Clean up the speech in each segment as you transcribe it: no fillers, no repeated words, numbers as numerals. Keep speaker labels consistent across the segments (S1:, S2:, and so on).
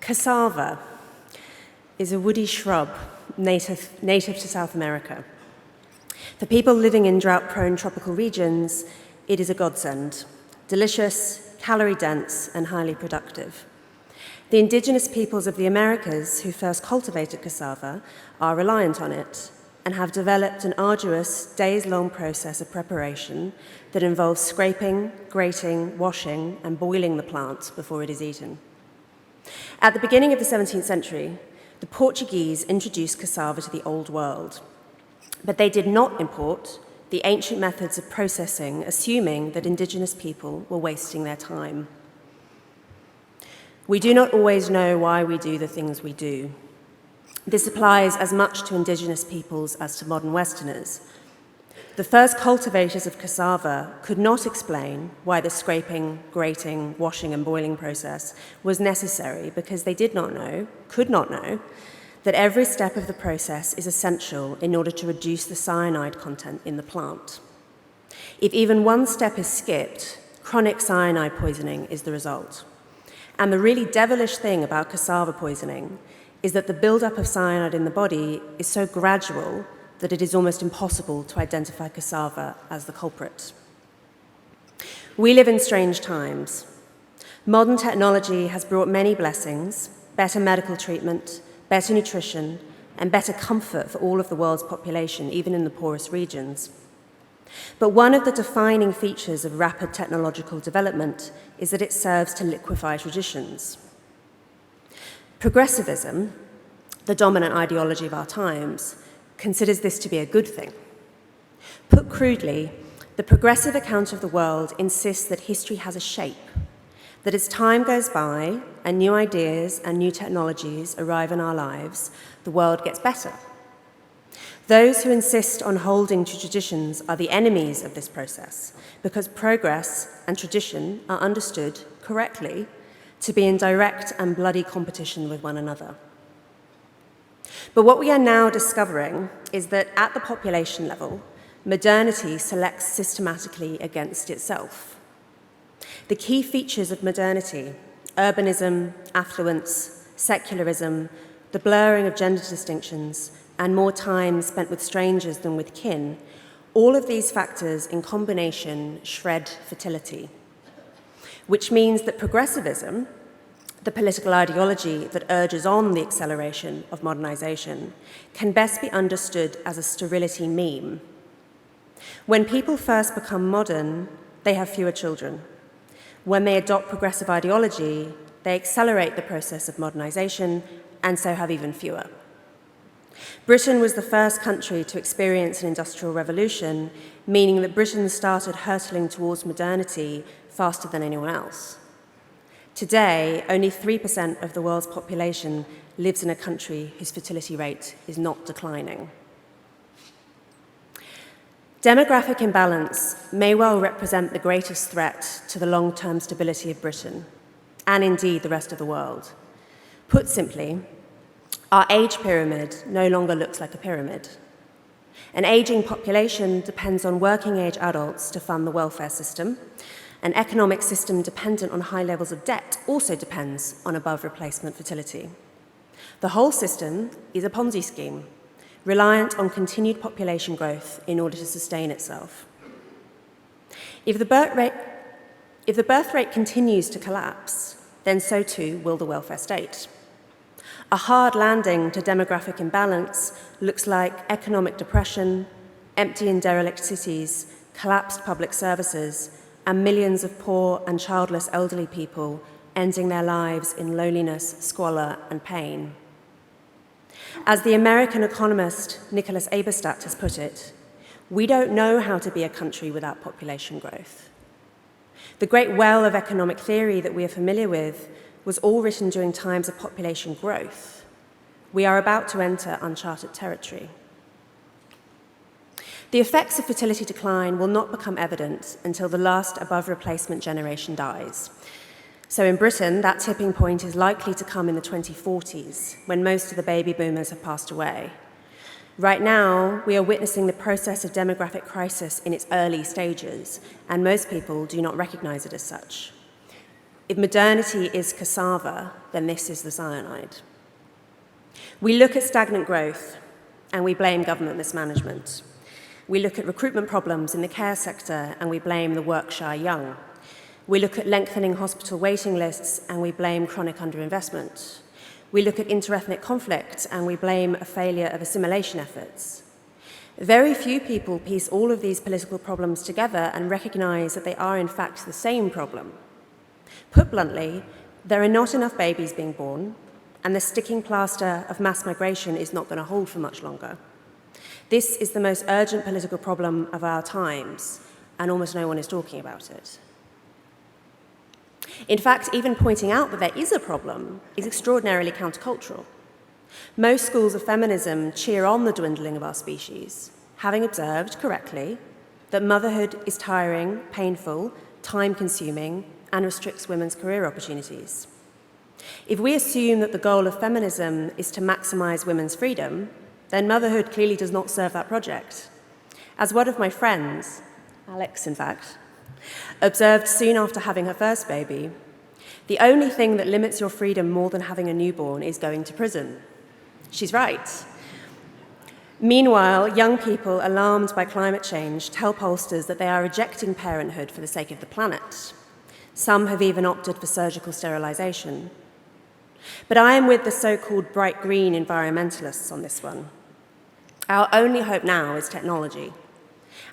S1: Cassava is a woody shrub native to South America. For people living in drought-prone tropical regions, it is a godsend. Delicious, calorie-dense, and highly productive. The indigenous peoples of the Americas who first cultivated cassava are reliant on it and have developed an arduous, days-long process of preparation that involves scraping, grating, washing, and boiling the plant before it is eaten. At the beginning of the 17th century, the Portuguese introduced cassava to the Old World, but they did not import the ancient methods of processing, assuming that indigenous people were wasting their time. We do not always know why we do the things we do. This applies as much to indigenous peoples as to modern Westerners. The first cultivators of cassava could not explain why the scraping, grating, washing, and boiling process was necessary because they could not know, that every step of the process is essential in order to reduce the cyanide content in the plant. If even one step is skipped, chronic cyanide poisoning is the result. And the really devilish thing about cassava poisoning is that the buildup of cyanide in the body is so gradual that it is almost impossible to identify cassava as the culprit. We live in strange times. Modern technology has brought many blessings: better medical treatment, better nutrition, and better comfort for all of the world's population, even in the poorest regions. But one of the defining features of rapid technological development is that it serves to liquefy traditions. Progressivism, the dominant ideology of our times, considers this to be a good thing. Put crudely, the progressive account of the world insists that history has a shape, that as time goes by and new ideas and new technologies arrive in our lives, the world gets better. Those who insist on holding to traditions are the enemies of this process, because progress and tradition are understood correctly to be in direct and bloody competition with one another. But what we are now discovering is that at the population level, modernity selects systematically against itself. The key features of modernity, urbanism, affluence, secularism, the blurring of gender distinctions, and more time spent with strangers than with kin, all of these factors in combination shred fertility, which means that progressivism, the political ideology that urges on the acceleration of modernization, can best be understood as a sterility meme. When people first become modern, they have fewer children. When they adopt progressive ideology, they accelerate the process of modernization and so have even fewer. Britain was the first country to experience an industrial revolution, meaning that Britain started hurtling towards modernity faster than anyone else. Today, only 3% of the world's population lives in a country whose fertility rate is not declining. Demographic imbalance may well represent the greatest threat to the long-term stability of Britain, and indeed the rest of the world. Put simply, our age pyramid no longer looks like a pyramid. An aging population depends on working-age adults to fund the welfare system. An economic system dependent on high levels of debt also depends on above-replacement fertility. The whole system is a Ponzi scheme, reliant on continued population growth in order to sustain itself. If the birth rate continues to collapse, then so too will the welfare state. A hard landing to demographic imbalance looks like economic depression, empty and derelict cities, collapsed public services, and millions of poor and childless elderly people ending their lives in loneliness, squalor, and pain. As the American economist Nicholas Eberstadt has put it, we don't know how to be a country without population growth. The great well of economic theory that we are familiar with was all written during times of population growth. We are about to enter uncharted territory. The effects of fertility decline will not become evident until the last above-replacement generation dies. So in Britain, that tipping point is likely to come in the 2040s, when most of the baby boomers have passed away. Right now, we are witnessing the process of demographic crisis in its early stages, and most people do not recognize it as such. If modernity is cassava, then this is the cyanide. We look at stagnant growth and we blame government mismanagement. We look at recruitment problems in the care sector and we blame the work-shy young. We look at lengthening hospital waiting lists and we blame chronic underinvestment. We look at interethnic conflict and we blame a failure of assimilation efforts. Very few people piece all of these political problems together and recognize that they are in fact the same problem. Put bluntly, there are not enough babies being born, and the sticking plaster of mass migration is not going to hold for much longer. This is the most urgent political problem of our times, and almost no one is talking about it. In fact, even pointing out that there is a problem is extraordinarily countercultural. Most schools of feminism cheer on the dwindling of our species, having observed correctly that motherhood is tiring, painful, time-consuming, and restricts women's career opportunities. If we assume that the goal of feminism is to maximize women's freedom, then motherhood clearly does not serve that project. As one of my friends, Alex in fact, observed soon after having her first baby, the only thing that limits your freedom more than having a newborn is going to prison. She's right. Meanwhile, young people alarmed by climate change tell pollsters that they are rejecting parenthood for the sake of the planet. Some have even opted for surgical sterilisation. But I am with the so-called bright green environmentalists on this one. Our only hope now is technology.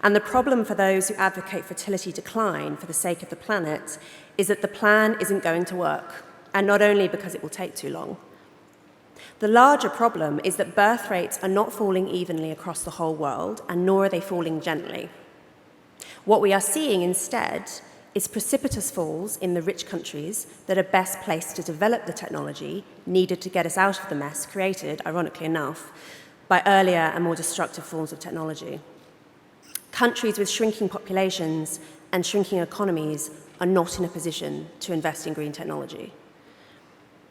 S1: And the problem for those who advocate fertility decline for the sake of the planet is that the plan isn't going to work, and not only because it will take too long. The larger problem is that birth rates are not falling evenly across the whole world, and nor are they falling gently. What we are seeing instead is precipitous falls in the rich countries that are best placed to develop the technology needed to get us out of the mess created, ironically enough, by earlier and more destructive forms of technology. Countries with shrinking populations and shrinking economies are not in a position to invest in green technology.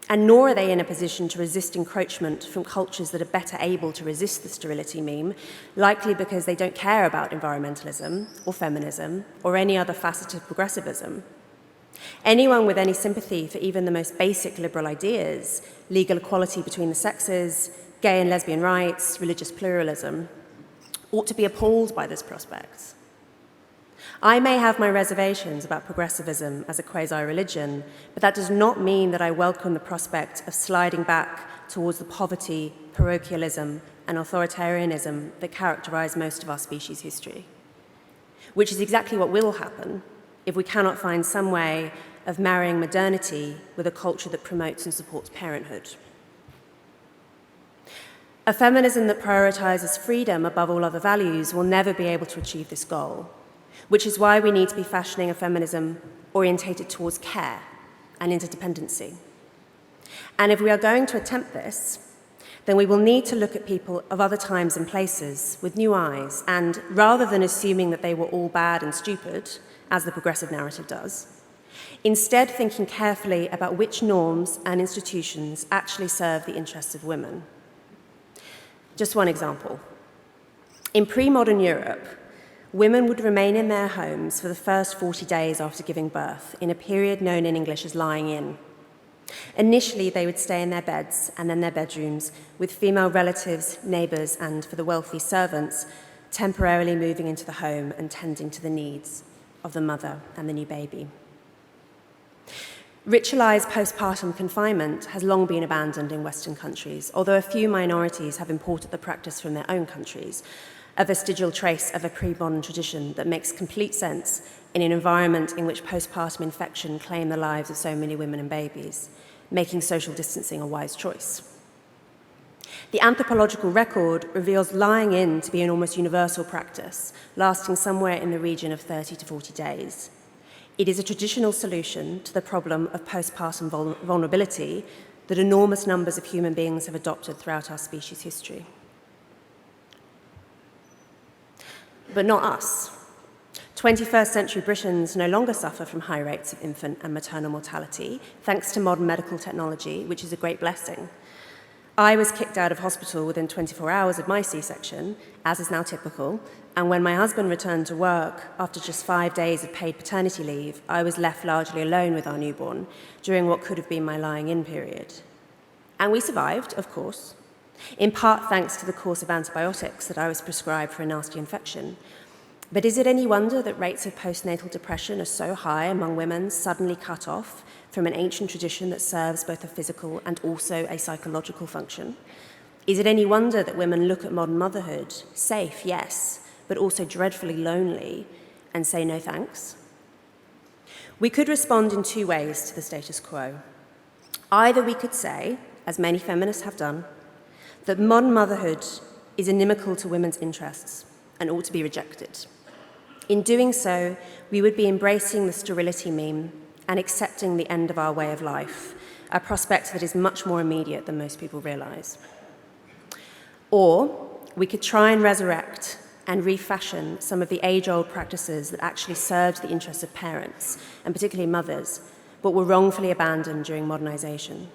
S1: And nor are they in a position to resist encroachment from cultures that are better able to resist the sterility meme, likely because they don't care about environmentalism or feminism or any other facet of progressivism. Anyone with any sympathy for even the most basic liberal ideas, legal equality between the sexes, gay and lesbian rights, religious pluralism, ought to be appalled by this prospect. I may have my reservations about progressivism as a quasi-religion, but that does not mean that I welcome the prospect of sliding back towards the poverty, parochialism, and authoritarianism that characterize most of our species' history, which is exactly what will happen if we cannot find some way of marrying modernity with a culture that promotes and supports parenthood. A feminism that prioritizes freedom above all other values will never be able to achieve this goal, which is why we need to be fashioning a feminism orientated towards care and interdependency. And if we are going to attempt this, then we will need to look at people of other times and places with new eyes, and rather than assuming that they were all bad and stupid, as the progressive narrative does, instead thinking carefully about which norms and institutions actually serve the interests of women. Just one example. In pre-modern Europe, women would remain in their homes for the first 40 days after giving birth, in a period known in English as lying in. Initially, they would stay in their beds and then their bedrooms, with female relatives, neighbours, and, for the wealthy, servants, temporarily moving into the home and tending to the needs of the mother and the new baby. Ritualised postpartum confinement has long been abandoned in Western countries, although a few minorities have imported the practice from their own countries, a vestigial trace of a pre-modern tradition that makes complete sense in an environment in which postpartum infection claimed the lives of so many women and babies, making social distancing a wise choice. The anthropological record reveals lying in to be an almost universal practice, lasting somewhere in the region of 30 to 40 days. It is a traditional solution to the problem of postpartum vulnerability that enormous numbers of human beings have adopted throughout our species' history. But not us. 21st century Britons no longer suffer from high rates of infant and maternal mortality, thanks to modern medical technology, which is a great blessing. I was kicked out of hospital within 24 hours of my C-section, as is now typical, And when my husband returned to work after just 5 days of paid paternity leave, I was left largely alone with our newborn during what could have been my lying-in period. And we survived, of course, in part thanks to the course of antibiotics that I was prescribed for a nasty infection. But is it any wonder that rates of postnatal depression are so high among women suddenly cut off from an ancient tradition that serves both a physical and also a psychological function? Is it any wonder that women look at modern motherhood, safe, yes, but also dreadfully lonely, and say no thanks? We could respond in two ways to the status quo. Either we could say, as many feminists have done, that modern motherhood is inimical to women's interests and ought to be rejected. In doing so, we would be embracing the sterility meme and accepting the end of our way of life, a prospect that is much more immediate than most people realize. Or we could try and resurrect and refashion some of the age-old practices that actually served the interests of parents, and particularly mothers, but were wrongfully abandoned during modernization.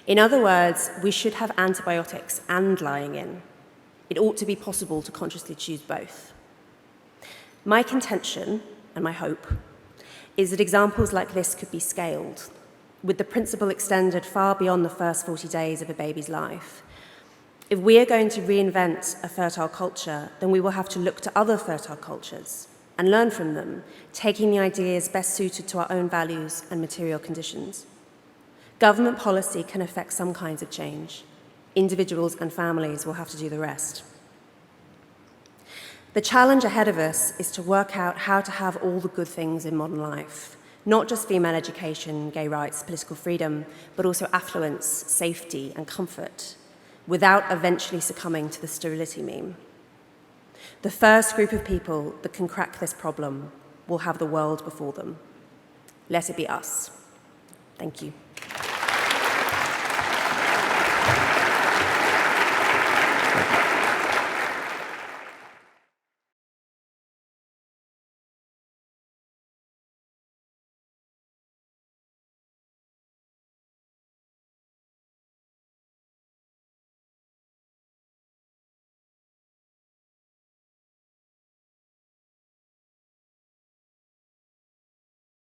S1: In other words, we should have antibiotics and lying in. It ought to be possible to consciously choose both. My contention, and my hope, is that examples like this could be scaled, with the principle extended far beyond the first 40 days of a baby's life. If we are going to reinvent a fertile culture, then we will have to look to other fertile cultures and learn from them, taking the ideas best suited to our own values and material conditions. Government policy can affect some kinds of change. Individuals and families will have to do the rest. The challenge ahead of us is to work out how to have all the good things in modern life, not just female education, gay rights, political freedom, but also affluence, safety, and comfort, without eventually succumbing to the sterility meme. The first group of people that can crack this problem will have the world before them. Let it be us. Thank you.